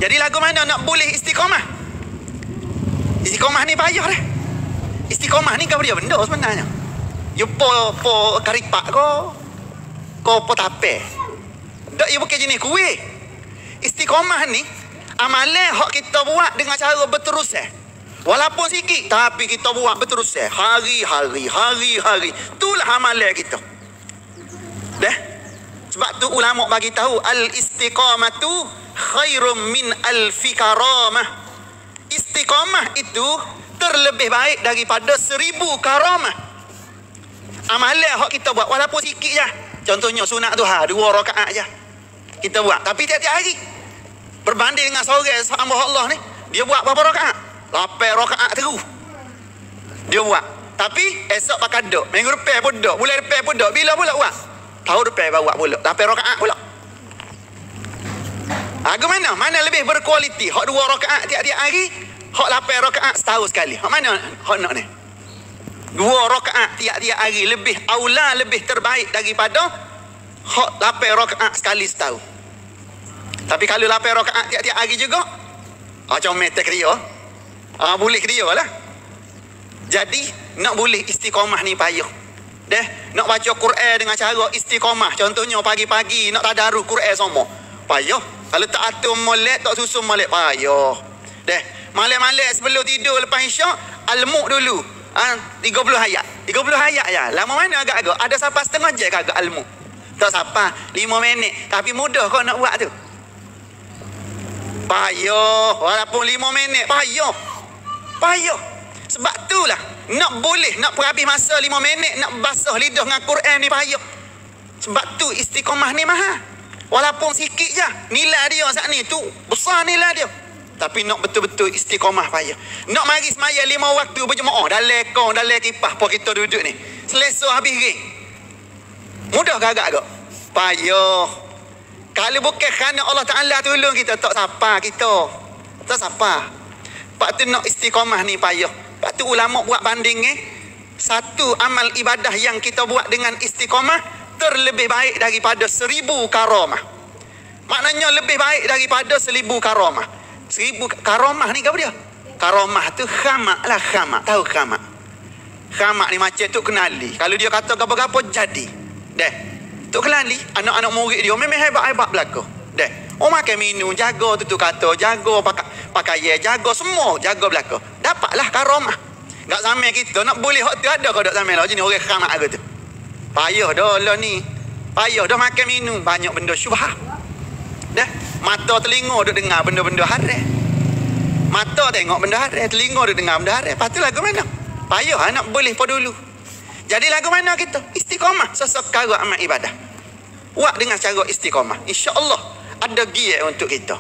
Jadi lagu mana nak boleh istiqamah? Istiqamah ni payah dah. Istiqamah ni kau dia benda sebenarnya. You po karipak ko po tape. Dak you bukan jenis kuih. Istiqamah ni amalan hak kita buat dengan cara berterusan. Walaupun sikit tapi kita buat berterusan. Hari-hari. Itulah amalan kita. Dah. Sebab tu ulama bagi tahu al-istiqamatu khairum min alfi karamah. Istiqamah itu terlebih baik daripada 1000 karamah. Amalan hak kita buat walaupun sikit je. Contohnya sunat duha 2 rakaat je. Kita buat tapi tiap-tiap hari. Berbanding dengan seorang hamba Allah ni, dia buat berapa rakaat? 8 rakaat terus. Dia buat. Tapi esok pakai dok, minggu depan pun dok, bulan depan pun dok. Bila pula buat? Tahun depan baru buat pula. 8 rakaat pula. Ke mana? Mana lebih berkualiti? Hak 2 rakaat tiap-tiap hari, hak 8 rakaat setahun sekali. Hak mana hak nak ni? 2 rakaat tiap-tiap hari lebih aula, lebih terbaik daripada hak 8 rakaat sekali setahun. Tapi kalau 8 rakaat tiap-tiap hari juga, comel tak dia. Boleh dia lah. Jadi nak boleh istiqamah ni payah. Nak baca Quran dengan cara istiqamah. Contohnya pagi-pagi nak tadarus Quran semua. Payah. Kalau tak atur molek, tak susun molek, payah. Malam-malam sebelum tidur lepas isyak, al-mu' dulu. 30 ayat. 30 ayat ya. Lama mana agak-agak? Ada sampai setengah jam agak al-mu'. Tak sampai 5 minit. Tapi mudah kau nak buat tu. Payah. Walaupun 5 minit, payah. Sebab itulah nak boleh nak habis masa 5 minit nak basah lidah dengan Quran ni payah. Sebab tu istiqamah ni mahal. Walaupun sikit je nilai dia saat ni tu besar nilai dia. Tapi nak betul-betul istiqamah payah. Nak mari semaya 5 waktu berjemaah dalam kong dalam kipas pun kita duduk ni. Selesa habis ring. Mudah ke agak-agak? Payah. Kalau bukan kerana Allah Ta'ala tolong kita, tak siapa kita. Tak siapa. Sebab tu nak istiqamah ni payah. Sebab tu ulama buat banding satu amal ibadah yang kita buat dengan istiqamah terlebih baik daripada 1000 karamah. Maknanya lebih baik daripada 1000 karamah. 1000 karamah ni apa dia? Karamah tu khamak lah, khamak. Tahu khamak? Khamak ni macam tu kenali. Kalau dia kata apa-apa jadi. Tu kenali. Anak-anak murid dia memang hebat-hebat belakang. Makan minum, jaga tu kata, jaga pakaian, jaga semua, jaga belakang. Dapatlah karamah. Tak sama kita nak boleh hak tu ada kau tak sama lah. Jenis orang khamak aku tu. Payah dah lah ni. Payah dah makan minum. Banyak benda syubhah. Mata telinga duk dengar benda-benda haram. Mata tengok benda haram, telinga duk dengar benda haram. Lepas tu lagu mana? Payah nak boleh pa dulu. Jadi lagu mana kita? Istiqamah sesekara amal ibadah. Buat dengan cara istiqamah. InsyaAllah ada giat untuk kita.